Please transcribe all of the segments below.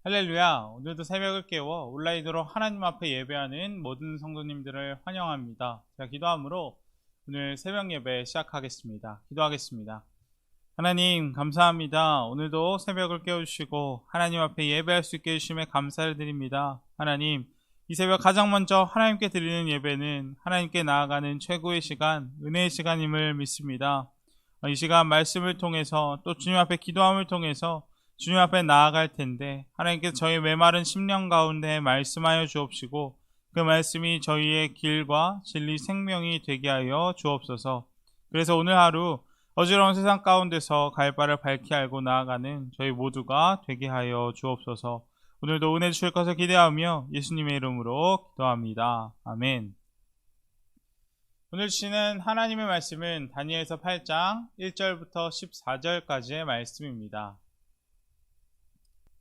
할렐루야. 오늘도 새벽을 깨워 온라인으로 하나님 앞에 예배하는 모든 성도님들을 환영합니다. 제가 기도함으로 오늘 새벽 예배 시작하겠습니다. 기도하겠습니다. 하나님 감사합니다. 오늘도 새벽을 깨워주시고 하나님 앞에 예배할 수 있게 해주심에 감사를 드립니다. 하나님, 이 새벽 가장 먼저 하나님께 드리는 예배는 하나님께 나아가는 최고의 시간, 은혜의 시간임을 믿습니다. 이 시간 말씀을 통해서 또 주님 앞에 기도함을 통해서 주님 앞에 나아갈 텐데, 하나님께서 저희 메마른 심령 가운데 말씀하여 주옵시고 그 말씀이 저희의 길과 진리 생명이 되게 하여 주옵소서. 그래서 오늘 하루 어지러운 세상 가운데서 갈 바를 밝히 알고 나아가는 저희 모두가 되게 하여 주옵소서. 오늘도 은혜 주실 것을 기대하며 예수님의 이름으로 기도합니다. 아멘. 오늘 주시는 하나님의 말씀은 다니엘서 8장 1절부터 14절까지의 말씀입니다.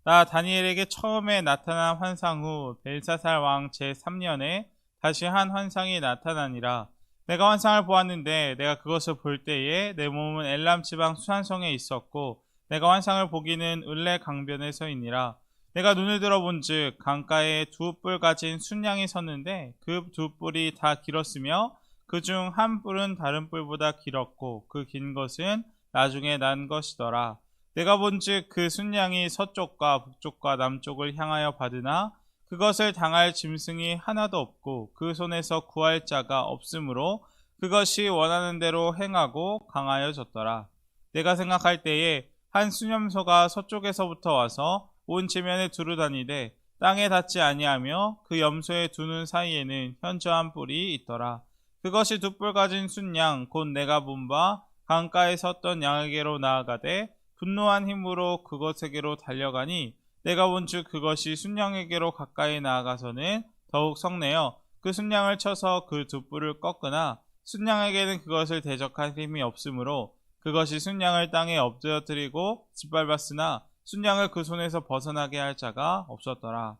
다니엘에게 처음에 나타난 환상 후 벨사살 왕 제3년에 다시 한 환상이 나타나니라. 내가 환상을 보았는데 내가 그것을 볼 때에 내 몸은 엘람 지방 수산성에 있었고 내가 환상을 보기는 을레 강변에 서있니라. 내가 눈을 들어본즉 강가에 두 뿔 가진 순양이 섰는데 그 두 뿔이 다 길었으며 그중 한 뿔은 다른 뿔보다 길었고 그 긴 것은 나중에 난 것이더라. 내가 본즉 그 순양이 서쪽과 북쪽과 남쪽을 향하여 받으나 그것을 당할 짐승이 하나도 없고 그 손에서 구할 자가 없으므로 그것이 원하는 대로 행하고 강하여졌더라. 내가 생각할 때에 한 수념소가 서쪽에서부터 와서 온 지면에 두루 다니되 땅에 닿지 아니하며 그 염소의 두 눈 사이에는 현저한 뿔이 있더라. 그것이 두 뿔 가진 순양 곧 내가 본 바 강가에 섰던 양에게로 나아가되 분노한 힘으로 그것에게로 달려가니 내가 본즉 그것이 순양에게로 가까이 나아가서는 더욱 성내어 그 순양을 쳐서 그 두 뿔을 꺾으나 순양에게는 그것을 대적할 힘이 없으므로 그것이 순양을 땅에 엎드려뜨리고 짓밟았으나 순양을 그 손에서 벗어나게 할 자가 없었더라.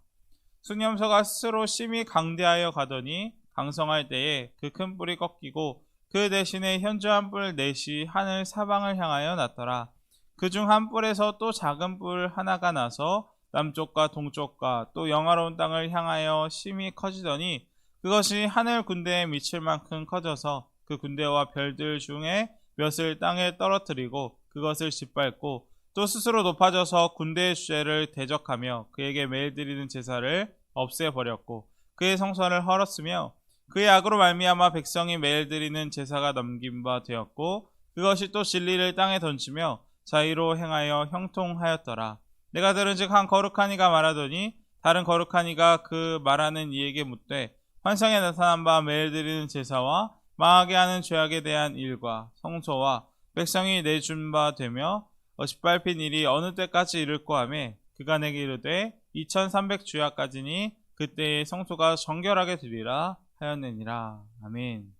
순염소가 스스로 심히 강대하여 가더니 강성할 때에 그 큰 뿔이 꺾이고 그 대신에 현저한 뿔 넷이 하늘 사방을 향하여 났더라. 그중 한 뿔에서 또 작은 뿔 하나가 나서 남쪽과 동쪽과 또 영화로운 땅을 향하여 심히 커지더니 그것이 하늘 군대에 미칠 만큼 커져서 그 군대와 별들 중에 몇을 땅에 떨어뜨리고 그것을 짓밟고 또 스스로 높아져서 군대의 주제를 대적하며 그에게 매일 드리는 제사를 없애버렸고 그의 성전을 헐었으며 그의 악으로 말미암아 백성이 매일 드리는 제사가 넘긴 바 되었고 그것이 또 진리를 땅에 던지며 자의로 행하여 형통하였더라. 내가 들은즉 한 거룩한 이가 말하더니 다른 거룩한 이가 그 말하는 이에게 묻되 환상에 나타난 바 매일 드리는 제사와 망하게 하는 죄악에 대한 일과 성소와 백성이 내준 바 되며 짓밟힌 일이 어느 때까지 이를꼬 하며 그가 내게 이르되 2300주야까지니 그때의 성소가 정결하게 되리라 하였느니라. 아멘.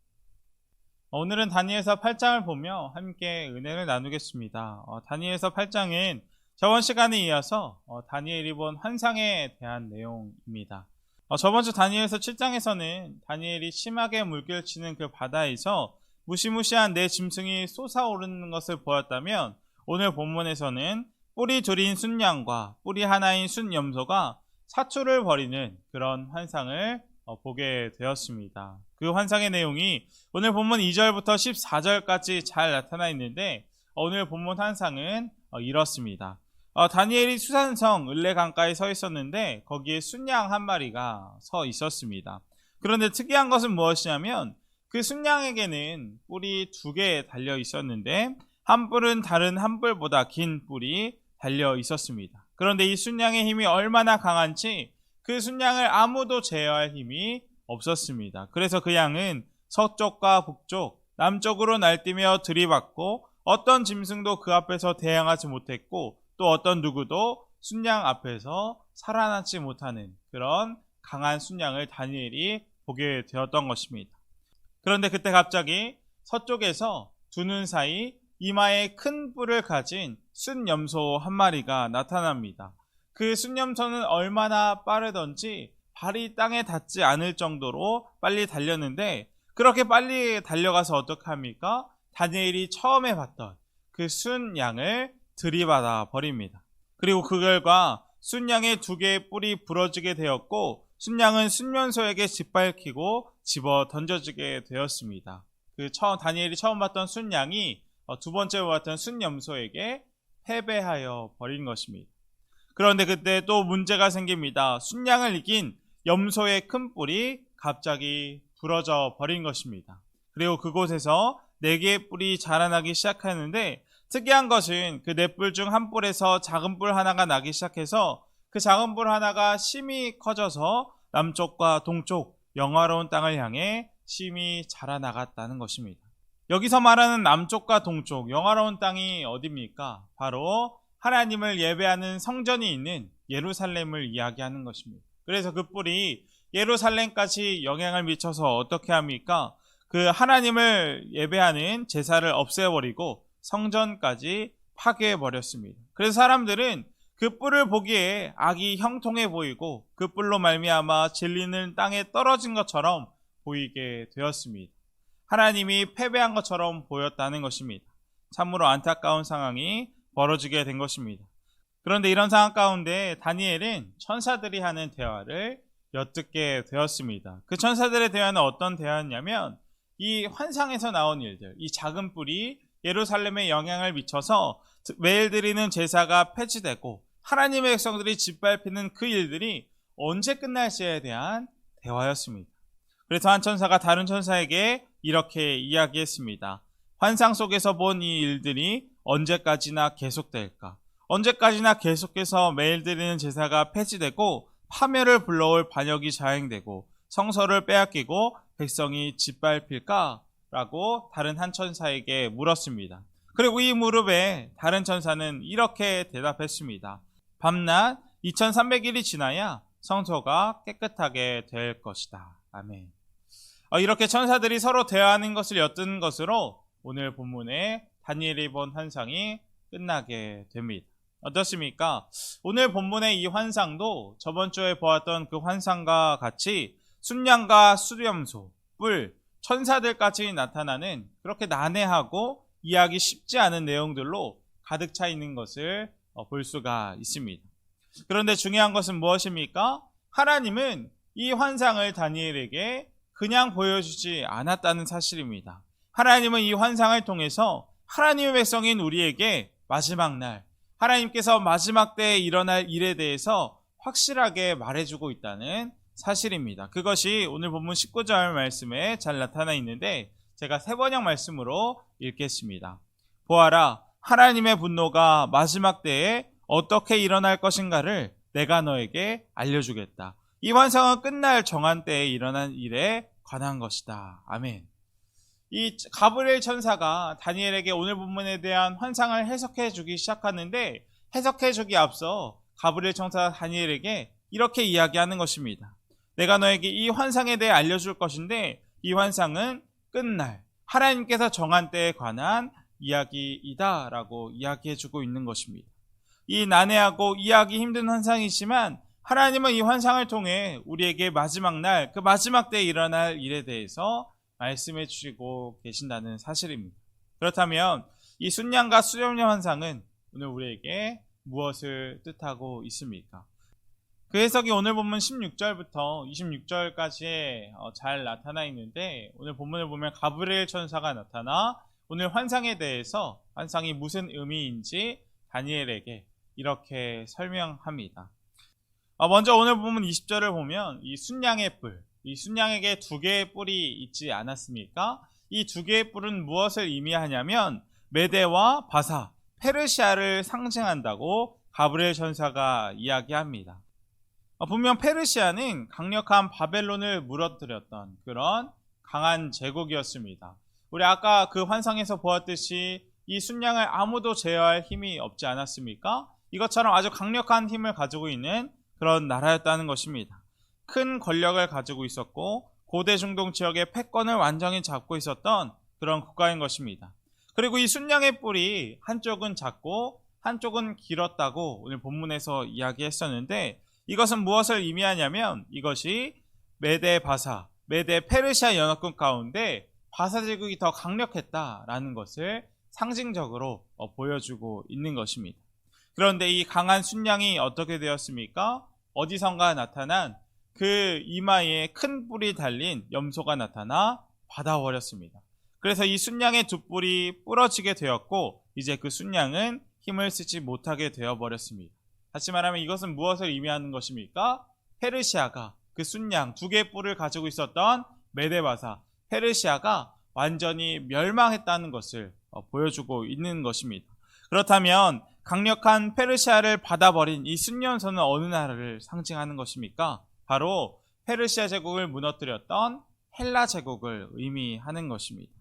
오늘은 다니엘서 8장을 보며 함께 은혜를 나누겠습니다. 다니엘서 8장은 저번 시간에 이어서 다니엘이 본 환상에 대한 내용입니다. 저번 주 다니엘서 7장에서는 다니엘이 심하게 물결치는 그 바다에서 무시무시한 네 짐승이 솟아오르는 것을 보였다면 오늘 본문에서는 뿔이 둘인 순양과 뿔이 하나인 순염소가 사투를 벌이는 그런 환상을 보게 되었습니다. 그 환상의 내용이 오늘 본문 2절부터 14절까지 잘 나타나 있는데 오늘 본문 환상은 이렇습니다. 다니엘이 수산성 을레 강가에 서 있었는데 거기에 순양 한 마리가 서 있었습니다. 그런데 특이한 것은 무엇이냐면 그 순양에게는 뿔이 두 개 달려 있었는데 한 뿔은 다른 한 뿔보다 긴 뿔이 달려 있었습니다. 그런데 이 순양의 힘이 얼마나 강한지 그 순양을 아무도 제어할 힘이 없었습니다. 그래서 그 양은 서쪽과 북쪽, 남쪽으로 날뛰며 들이받고 어떤 짐승도 그 앞에서 대항하지 못했고 또 어떤 누구도 순양 앞에서 살아남지 못하는 그런 강한 순양을 다니엘이 보게 되었던 것입니다. 그런데 그때 갑자기 서쪽에서 두 눈 사이 이마에 큰 뿔을 가진 순염소 한 마리가 나타납니다. 그 순염소는 얼마나 빠르던지 발이 땅에 닿지 않을 정도로 빨리 달렸는데 그렇게 빨리 달려가서 어떻게 합니까? 다니엘이 처음에 봤던 그 순양을 들이받아 버립니다. 그리고 그 결과 순양의 2개의 뿔이 부러지게 되었고 순양은 순면소에게 짓밟히고 집어 던져지게 되었습니다. 다니엘이 처음 봤던 순양이 두 번째로 봤던 순염소에게 패배하여 버린 것입니다. 그런데 그때 또 문제가 생깁니다. 순양을 이긴 염소의 큰 뿔이 갑자기 부러져 버린 것입니다. 그리고 그곳에서 4개의 뿔이 자라나기 시작하는데 특이한 것은 그 4뿔 중 한 뿔에서 작은 뿔 하나가 나기 시작해서 그 작은 뿔 하나가 심히 커져서 남쪽과 동쪽 영화로운 땅을 향해 심히 자라나갔다는 것입니다. 여기서 말하는 남쪽과 동쪽 영화로운 땅이 어디입니까? 바로 하나님을 예배하는 성전이 있는 예루살렘을 이야기하는 것입니다. 그래서 그 뿔이 예루살렘까지 영향을 미쳐서 어떻게 합니까? 그 하나님을 예배하는 제사를 없애버리고 성전까지 파괴해버렸습니다. 그래서 사람들은 그 뿔을 보기에 악이 형통해 보이고 그 뿔로 말미암아 진리는 땅에 떨어진 것처럼 보이게 되었습니다. 하나님이 패배한 것처럼 보였다는 것입니다. 참으로 안타까운 상황이 벌어지게 된 것입니다. 그런데 이런 상황 가운데 다니엘은 천사들이 하는 대화를 엿듣게 되었습니다. 그 천사들의 대화는 어떤 대화였냐면 이 환상에서 나온 일들, 이 작은 뿔이 예루살렘에 영향을 미쳐서 매일 드리는 제사가 폐지되고 하나님의 백성들이 짓밟히는 그 일들이 언제 끝날지에 대한 대화였습니다. 그래서 한 천사가 다른 천사에게 이렇게 이야기했습니다. 환상 속에서 본 이 일들이 언제까지나 계속될까? 언제까지나 계속해서 매일 드리는 제사가 폐지되고 파멸을 불러올 반역이 자행되고 성소를 빼앗기고 백성이 짓밟힐까? 라고 다른 한 천사에게 물었습니다. 그리고 이 무릎에 다른 천사는 이렇게 대답했습니다. 밤낮 2300일이 지나야 성소가 깨끗하게 될 것이다. 아멘. 이렇게 천사들이 서로 대화하는 것을 엿듣는 것으로 오늘 본문에 다니엘이 본 환상이 끝나게 됩니다. 어떻습니까? 오늘 본문의 이 환상도 저번 주에 보았던 그 환상과 같이 순양과 수렴소, 뿔, 천사들까지 나타나는 그렇게 난해하고 이해하기 쉽지 않은 내용들로 가득 차 있는 것을 볼 수가 있습니다. 그런데 중요한 것은 무엇입니까? 하나님은 이 환상을 다니엘에게 그냥 보여주지 않았다는 사실입니다. 하나님은 이 환상을 통해서 하나님의 백성인 우리에게 마지막 날, 하나님께서 마지막 때에 일어날 일에 대해서 확실하게 말해주고 있다는 사실입니다. 그것이 오늘 본문 19절 말씀에 잘 나타나 있는데 제가 세번역 말씀으로 읽겠습니다. 보아라, 하나님의 분노가 마지막 때에 어떻게 일어날 것인가를 내가 너에게 알려주겠다. 이 환상은 끝날 정한 때에 일어난 일에 관한 것이다. 아멘. 이 가브리엘 천사가 다니엘에게 오늘 본문에 대한 환상을 해석해 주기 시작하는데 해석해 주기 앞서 가브리엘 천사가 다니엘에게 이렇게 이야기하는 것입니다. 내가 너에게 이 환상에 대해 알려줄 것인데 이 환상은 끝날 하나님께서 정한 때에 관한 이야기이다 라고 이야기해 주고 있는 것입니다. 이 난해하고 이해하기 힘든 환상이지만 하나님은 이 환상을 통해 우리에게 마지막 날, 그 마지막 때에 일어날 일에 대해서 말씀해 주시고 계신다는 사실입니다. 그렇다면 이 순양과 수렴의 환상은 오늘 우리에게 무엇을 뜻하고 있습니까? 그 해석이 오늘 본문 16절부터 26절까지 잘 나타나 있는데 오늘 본문을 보면 가브리엘 천사가 나타나 오늘 환상에 대해서 환상이 무슨 의미인지 다니엘에게 이렇게 설명합니다. 먼저 오늘 본문 20절을 보면 이 순양의 뿔, 이 순양에게 2개의 뿔이 있지 않았습니까? 이 2개의 뿔은 무엇을 의미하냐면 메대와 바사, 페르시아를 상징한다고 가브리엘 천사가 이야기합니다. 분명 페르시아는 강력한 바벨론을 무너뜨렸던 그런 강한 제국이었습니다. 우리 아까 그 환상에서 보았듯이 이 순양을 아무도 제어할 힘이 없지 않았습니까? 이것처럼 아주 강력한 힘을 가지고 있는 그런 나라였다는 것입니다. 큰 권력을 가지고 있었고 고대 중동 지역의 패권을 완전히 잡고 있었던 그런 국가인 것입니다. 그리고 이 순양의 뿔이 한쪽은 작고 한쪽은 길었다고 오늘 본문에서 이야기했었는데 이것은 무엇을 의미하냐면 이것이 메대 바사, 메대 페르시아 연합군 가운데 바사 제국이 더 강력했다라는 것을 상징적으로 보여주고 있는 것입니다. 그런데 이 강한 순양이 어떻게 되었습니까? 어디선가 나타난 그 이마에 큰 뿔이 달린 염소가 나타나 받아버렸습니다. 그래서 이 순양의 두 뿔이 부러지게 되었고 이제 그 순양은 힘을 쓰지 못하게 되어버렸습니다. 다시 말하면 이것은 무엇을 의미하는 것입니까? 페르시아가 그 순양 두 개의 뿔을 가지고 있었던 메데바사 페르시아가 완전히 멸망했다는 것을 보여주고 있는 것입니다. 그렇다면 강력한 페르시아를 받아버린 이 순년선은 어느 나라를 상징하는 것입니까? 바로 페르시아 제국을 무너뜨렸던 헬라 제국을 의미하는 것입니다.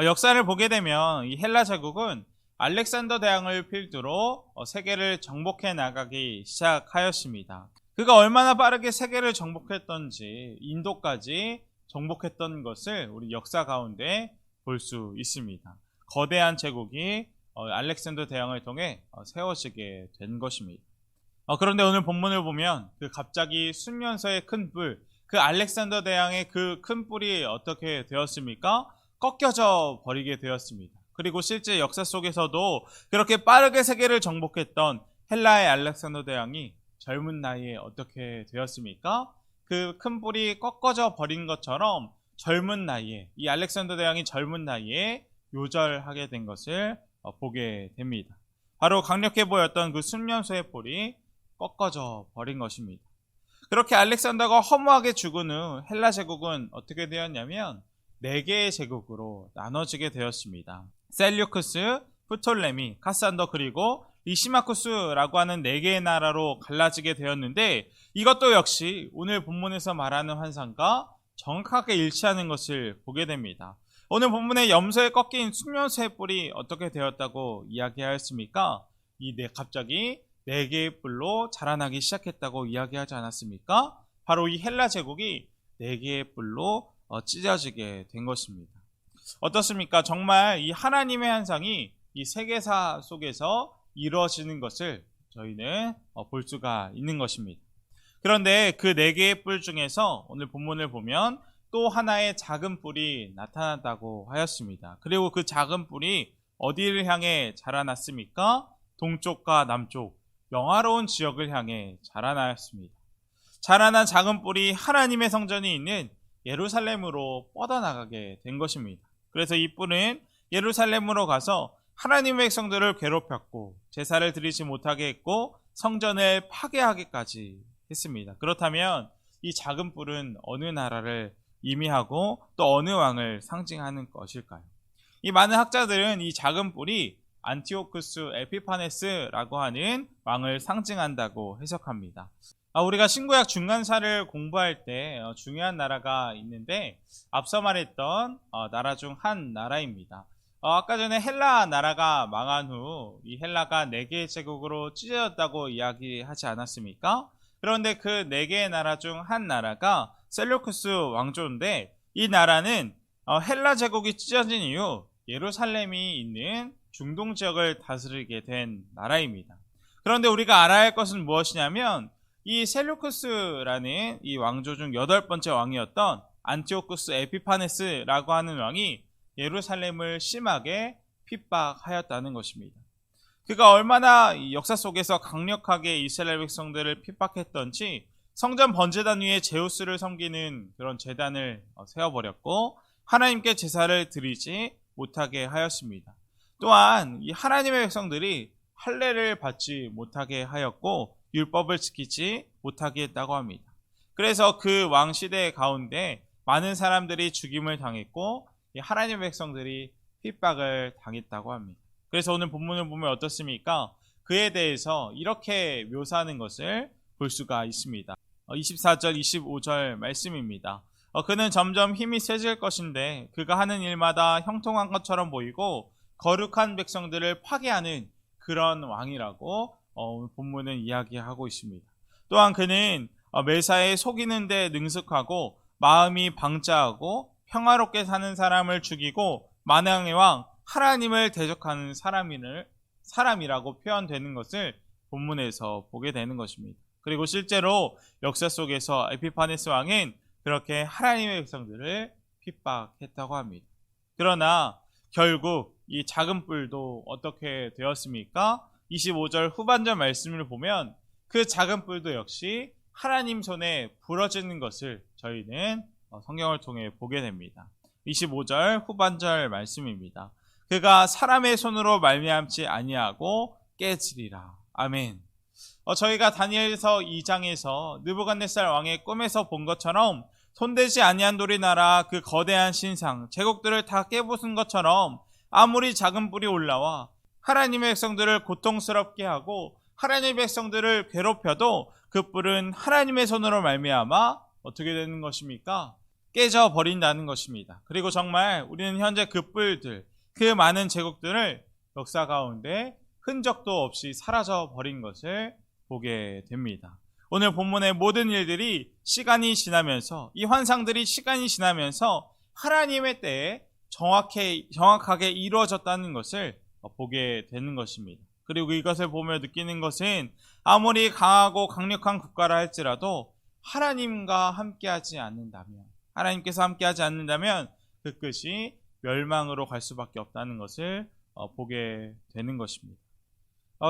역사를 보게 되면 이 헬라 제국은 알렉산더 대왕을 필두로 세계를 정복해 나가기 시작하였습니다. 그가 얼마나 빠르게 세계를 정복했던지 인도까지 정복했던 것을 우리 역사 가운데 볼 수 있습니다. 거대한 제국이 알렉산더 대왕을 통해 세워지게 된 것입니다. 그런데 오늘 본문을 보면 그 갑자기 순면서의 큰 뿔, 그 알렉산더 대왕의 그 큰 뿔이 어떻게 되었습니까? 꺾여져 버리게 되었습니다. 그리고 실제 역사 속에서도 그렇게 빠르게 세계를 정복했던 헬라의 알렉산더 대왕이 젊은 나이에 어떻게 되었습니까? 그 큰 뿔이 꺾어져 버린 것처럼 젊은 나이에 이 알렉산더 대왕이 젊은 나이에 요절하게 된 것을 보게 됩니다. 바로 강력해 보였던 그 순면소의 뿔이 꺾어져 버린 것입니다. 그렇게 알렉산더가 허무하게 죽은 후 헬라 제국은 어떻게 되었냐면 4개의 제국으로 나눠지게 되었습니다. 셀류크스, 프톨레미, 카산더 그리고 리시마쿠스라고 하는 4개의 나라로 갈라지게 되었는데 이것도 역시 오늘 본문에서 말하는 환상과 정확하게 일치하는 것을 보게 됩니다. 오늘 본문의 염소에 꺾인 순면소의 뿔이 어떻게 되었다고 이야기하였습니까? 갑자기 4개의 뿔로 자라나기 시작했다고 이야기하지 않았습니까? 바로 이 헬라 제국이 4개의 뿔로 찢어지게 된 것입니다. 어떻습니까? 정말 이 하나님의 환상이 이 세계사 속에서 이루어지는 것을 저희는 볼 수가 있는 것입니다. 그런데 그 4개의 뿔 중에서 오늘 본문을 보면 또 하나의 작은 뿔이 나타났다고 하였습니다. 그리고 그 작은 뿔이 어디를 향해 자라났습니까? 동쪽과 남쪽, 영화로운 지역을 향해 자라나였습니다. 자라난 작은 뿔이 하나님의 성전이 있는 예루살렘으로 뻗어나가게 된 것입니다. 그래서 이 뿔은 예루살렘으로 가서 하나님의 백성들을 괴롭혔고 제사를 드리지 못하게 했고 성전을 파괴하기까지 했습니다. 그렇다면 이 작은 뿔은 어느 나라를 의미하고 또 어느 왕을 상징하는 것일까요? 이 많은 학자들은 이 작은 뿔이 안티오쿠스 에피파네스라고 하는 왕을 상징한다고 해석합니다. 우리가 신구약 중간사를 공부할 때 중요한 나라가 있는데 앞서 말했던 나라 중 한 나라입니다. 아까 전에 헬라 나라가 망한 후 이 헬라가 4개의 제국으로 찢어졌다고 이야기하지 않았습니까? 그런데 그 4개의 나라 중 한 나라가 셀루쿠스 왕조인데 이 나라는 헬라 제국이 찢어진 이후 예루살렘이 있는 중동 지역을 다스리게 된 나라입니다. 그런데 우리가 알아야 할 것은 무엇이냐면 이 셀루쿠스라는 이 왕조 중 8번째 왕이었던 안티오쿠스 에피파네스라고 하는 왕이 예루살렘을 심하게 핍박하였다는 것입니다. 그가 얼마나 역사 속에서 강력하게 이스라엘 백성들을 핍박했던지 성전 번제단 위에 제우스를 섬기는 그런 제단을 세워버렸고 하나님께 제사를 드리지 못하게 하였습니다. 또한 이 하나님의 백성들이 할례를 받지 못하게 하였고 율법을 지키지 못하게 했다고 합니다. 그래서 그 왕 시대 가운데 많은 사람들이 죽임을 당했고 하나님의 백성들이 핍박을 당했다고 합니다. 그래서 오늘 본문을 보면 어떻습니까? 그에 대해서 이렇게 묘사하는 것을 볼 수가 있습니다. 24절, 25절 말씀입니다. 그는 점점 힘이 세질 것인데 그가 하는 일마다 형통한 것처럼 보이고 거룩한 백성들을 파괴하는 그런 왕이라고 본문은 이야기하고 있습니다. 또한 그는 매사에 속이는 데 능숙하고 마음이 방자하고 평화롭게 사는 사람을 죽이고 만왕의 왕 하나님을 대적하는 사람이라고 표현되는 것을 본문에서 보게 되는 것입니다. 그리고 실제로 역사 속에서 에피파네스 왕은 그렇게 하나님의 백성들을 핍박했다고 합니다. 그러나 결국 이 작은 뿔도 어떻게 되었습니까? 25절 후반절 말씀을 보면 그 작은 뿔도 역시 하나님 손에 부러지는 것을 저희는 성경을 통해 보게 됩니다. 25절 후반절 말씀입니다. 그가 사람의 손으로 말미암지 아니하고 깨지리라. 아멘. 저희가 다니엘서 2장에서 느부갓네살 왕의 꿈에서 본 것처럼 손대지 아니한 돌이 나라 그 거대한 신상 제국들을 다 깨부순 것처럼 아무리 작은 뿔이 올라와 하나님의 백성들을 고통스럽게 하고 하나님의 백성들을 괴롭혀도 그 뿔은 하나님의 손으로 말미암아 어떻게 되는 것입니까? 깨져 버린다는 것입니다. 그리고 정말 우리는 현재 그 뿔들, 그 많은 제국들을 역사 가운데 흔적도 없이 사라져 버린 것을 보게 됩니다. 오늘 본문의 모든 일들이 시간이 지나면서, 이 환상들이 시간이 지나면서 하나님의 때에 정확하게 이루어졌다는 것을 보게 되는 것입니다. 그리고 이것을 보며 느끼는 것은 아무리 강하고 강력한 국가라 할지라도 하나님과 함께하지 않는다면, 하나님께서 함께하지 않는다면 그 끝이 멸망으로 갈 수밖에 없다는 것을 보게 되는 것입니다.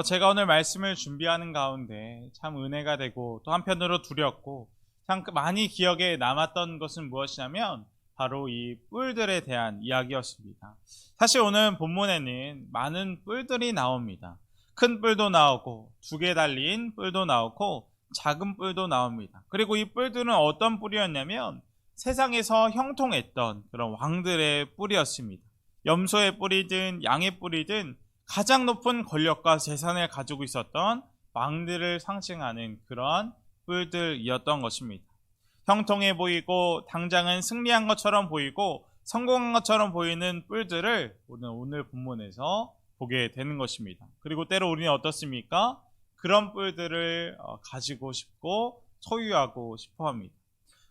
제가 오늘 말씀을 준비하는 가운데 참 은혜가 되고 또 한편으로 두렵고 참 많이 기억에 남았던 것은 무엇이냐면 바로 이 뿔들에 대한 이야기였습니다. 사실 오늘 본문에는 많은 뿔들이 나옵니다. 큰 뿔도 나오고 2개 달린 뿔도 나오고 작은 뿔도 나옵니다. 그리고 이 뿔들은 어떤 뿔이었냐면 세상에서 형통했던 그런 왕들의 뿔이었습니다. 염소의 뿔이든 양의 뿔이든 가장 높은 권력과 재산을 가지고 있었던 왕들을 상징하는 그런 뿔들이었던 것입니다. 형통해 보이고 당장은 승리한 것처럼 보이고 성공한 것처럼 보이는 뿔들을 오늘 본문에서 보게 되는 것입니다. 그리고 때로 우리는 어떻습니까? 그런 뿔들을 가지고 싶고 소유하고 싶어 합니다.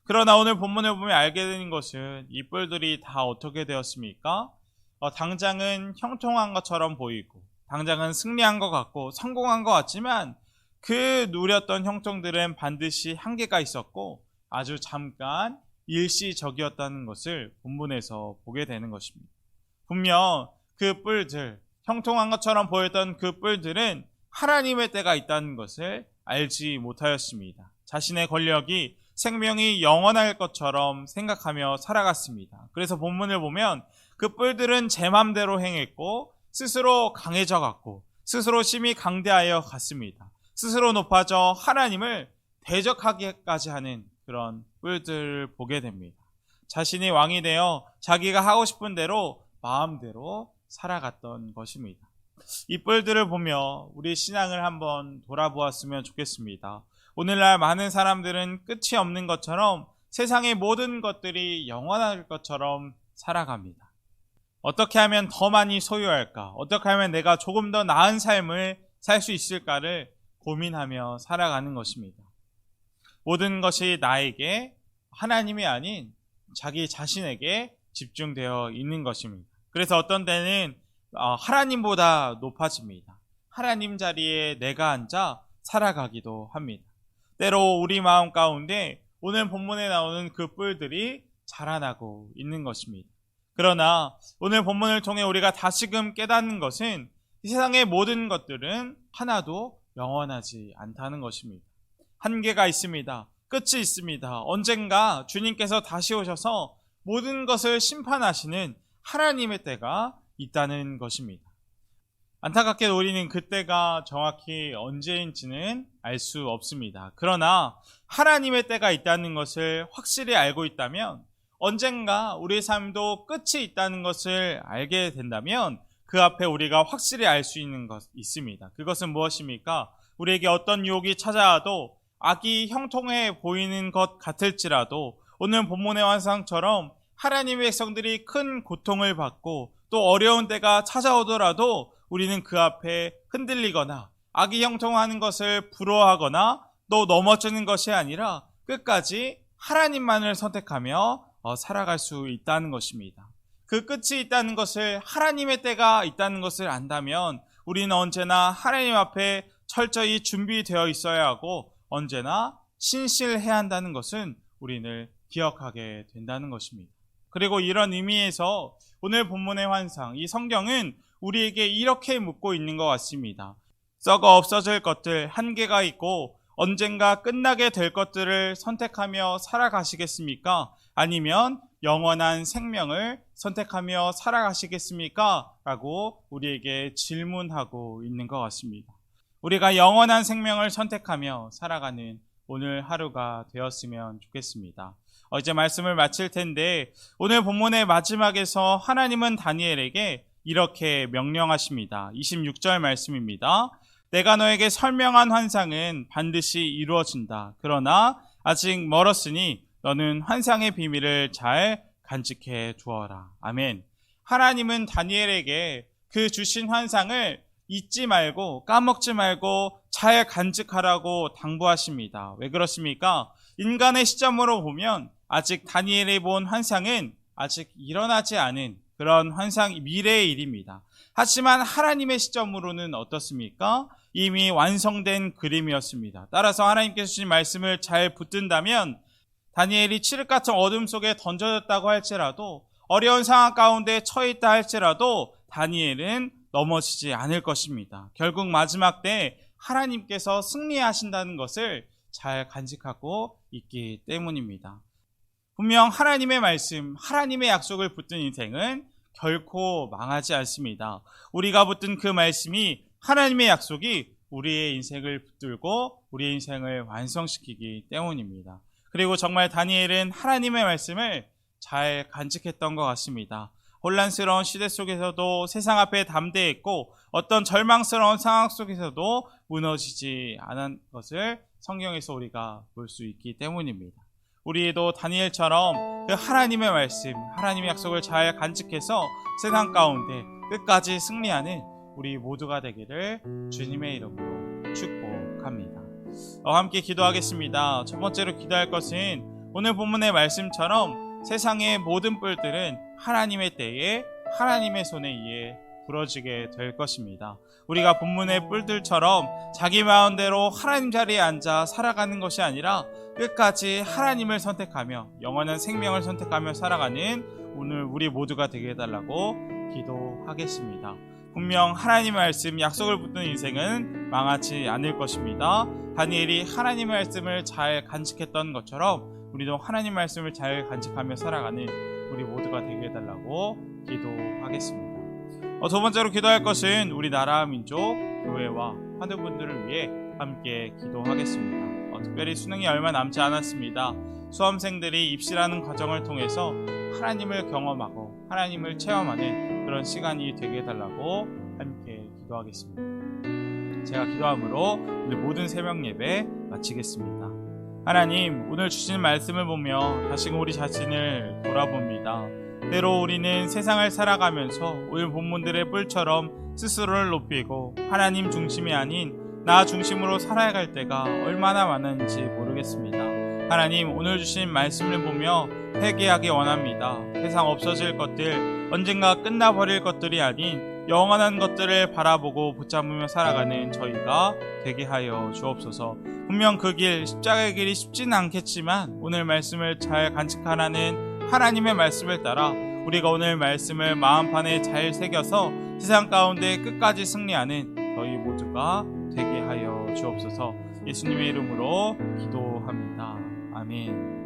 그러나 오늘 본문을 보면 알게 되는 것은 이 뿔들이 다 어떻게 되었습니까? 당장은 형통한 것처럼 보이고 당장은 승리한 것 같고 성공한 것 같지만 그 누렸던 형통들은 반드시 한계가 있었고 아주 잠깐 일시적이었다는 것을 본문에서 보게 되는 것입니다. 분명 그 뿔들, 형통한 것처럼 보였던 그 뿔들은 하나님의 때가 있다는 것을 알지 못하였습니다. 자신의 권력이 생명이 영원할 것처럼 생각하며 살아갔습니다. 그래서 본문을 보면 그 뿔들은 제 맘대로 행했고 스스로 강해져 갔고 스스로 심히 강대하여 갔습니다. 스스로 높아져 하나님을 대적하기까지 하는 그런 뿔들을 보게 됩니다. 자신이 왕이 되어 자기가 하고 싶은 대로 마음대로 살아갔던 것입니다. 이 뿔들을 보며 우리 신앙을 한번 돌아보았으면 좋겠습니다. 오늘날 많은 사람들은 끝이 없는 것처럼 세상의 모든 것들이 영원할 것처럼 살아갑니다. 어떻게 하면 더 많이 소유할까? 어떻게 하면 내가 조금 더 나은 삶을 살 수 있을까를 고민하며 살아가는 것입니다. 모든 것이 나에게 하나님이 아닌 자기 자신에게 집중되어 있는 것입니다. 그래서 어떤 때는 하나님보다 높아집니다. 하나님 자리에 내가 앉아 살아가기도 합니다. 때로 우리 마음 가운데 오늘 본문에 나오는 그 뿔들이 자라나고 있는 것입니다. 그러나 오늘 본문을 통해 우리가 다시금 깨닫는 것은 이 세상의 모든 것들은 하나도 영원하지 않다는 것입니다. 한계가 있습니다. 끝이 있습니다. 언젠가 주님께서 다시 오셔서 모든 것을 심판하시는 하나님의 때가 있다는 것입니다. 안타깝게도 우리는 그때가 정확히 언제인지는 알 수 없습니다. 그러나 하나님의 때가 있다는 것을 확실히 알고 있다면 언젠가 우리의 삶도 끝이 있다는 것을 알게 된다면 그 앞에 우리가 확실히 알 수 있는 것 있습니다. 그것은 무엇입니까? 우리에게 어떤 유혹이 찾아와도 악이 형통해 보이는 것 같을지라도 오늘 본문의 환상처럼 하나님의 백성들이 큰 고통을 받고 또 어려운 때가 찾아오더라도 우리는 그 앞에 흔들리거나 악이 형통하는 것을 부러워하거나 또 넘어지는 것이 아니라 끝까지 하나님만을 선택하며 살아갈 수 있다는 것입니다. 그 끝이 있다는 것을, 하나님의 때가 있다는 것을 안다면 우리는 언제나 하나님 앞에 철저히 준비되어 있어야 하고 언제나 신실해야 한다는 것은 우리는 기억하게 된다는 것입니다. 그리고 이런 의미에서 오늘 본문의 환상, 이 성경은 우리에게 이렇게 묻고 있는 것 같습니다. 썩어 없어질 것들, 한계가 있고 언젠가 끝나게 될 것들을 선택하며 살아가시겠습니까? 아니면 영원한 생명을 선택하며 살아가시겠습니까? 라고 우리에게 질문하고 있는 것 같습니다. 우리가 영원한 생명을 선택하며 살아가는 오늘 하루가 되었으면 좋겠습니다. 이제 말씀을 마칠 텐데, 오늘 본문의 마지막에서 하나님은 다니엘에게 이렇게 명령하십니다. 26절 말씀입니다. 내가 너에게 설명한 환상은 반드시 이루어진다. 그러나 아직 멀었으니 너는 환상의 비밀을 잘 간직해 두어라. 아멘. 하나님은 다니엘에게 그 주신 환상을 잊지 말고 까먹지 말고 잘 간직하라고 당부하십니다. 왜 그렇습니까? 인간의 시점으로 보면 아직 다니엘이 본 환상은 아직 일어나지 않은 그런 환상, 미래의 일입니다. 하지만 하나님의 시점으로는 어떻습니까? 이미 완성된 그림이었습니다. 따라서 하나님께서 주신 말씀을 잘 붙든다면 다니엘이 칠흑 같은 어둠 속에 던져졌다고 할지라도, 어려운 상황 가운데 처해 있다 할지라도 다니엘은 넘어지지 않을 것입니다. 결국 마지막 때 하나님께서 승리하신다는 것을 잘 간직하고 있기 때문입니다. 분명 하나님의 말씀, 하나님의 약속을 붙든 인생은 결코 망하지 않습니다. 우리가 붙든 그 말씀이, 하나님의 약속이 우리의 인생을 붙들고 우리의 인생을 완성시키기 때문입니다. 그리고 정말 다니엘은 하나님의 말씀을 잘 간직했던 것 같습니다. 혼란스러운 시대 속에서도 세상 앞에 담대했고 어떤 절망스러운 상황 속에서도 무너지지 않은 것을 성경에서 우리가 볼 수 있기 때문입니다. 우리도 다니엘처럼 그 하나님의 말씀, 하나님의 약속을 잘 간직해서 세상 가운데 끝까지 승리하는 우리 모두가 되기를 주님의 이름으로 축복합니다. 함께 기도하겠습니다. 첫 번째로 기도할 것은 오늘 본문의 말씀처럼 세상의 모든 뿔들은 하나님의 때에 하나님의 손에 의해 부러지게 될 것입니다. 우리가 본문의 뿔들처럼 자기 마음대로 하나님 자리에 앉아 살아가는 것이 아니라 끝까지 하나님을 선택하며 영원한 생명을 선택하며 살아가는 오늘 우리 모두가 되게 해달라고 기도하겠습니다. 분명 하나님의 말씀, 약속을 붙든 인생은 망하지 않을 것입니다. 다니엘이 하나님의 말씀을 잘 간직했던 것처럼 우리도 하나님 말씀을 잘 간직하며 살아가는 우리 모두가 되게 해달라고 기도하겠습니다. 두 번째로 기도할 것은 우리 나라, 민족, 교회와 환우분들을 위해 함께 기도하겠습니다. 특별히 수능이 얼마 남지 않았습니다. 수험생들이 입시라는 과정을 통해서 하나님을 경험하고 하나님을 체험하는 그런 시간이 되게 해달라고 함께 기도하겠습니다. 제가 기도함으로 오늘 모든 새벽 예배 마치겠습니다. 하나님, 오늘 주신 말씀을 보며 다시금 우리 자신을 돌아봅니다. 때로 우리는 세상을 살아가면서 오늘 본문들의 뿔처럼 스스로를 높이고 하나님 중심이 아닌 나 중심으로 살아갈 때가 얼마나 많은지 모르겠습니다. 하나님, 오늘 주신 말씀을 보며 회개하기 원합니다. 세상 없어질 것들, 언젠가 끝나버릴 것들이 아닌 영원한 것들을 바라보고 붙잡으며 살아가는 저희가 되게 하여 주옵소서. 분명 그 길, 십자가의 길이 쉽지는 않겠지만 오늘 말씀을 잘 간직하라는 하나님의 말씀을 따라 우리가 오늘 말씀을 마음판에 잘 새겨서 세상 가운데 끝까지 승리하는 저희 모두가 되게 하여 주옵소서. 예수님의 이름으로 기도합니다. 아멘.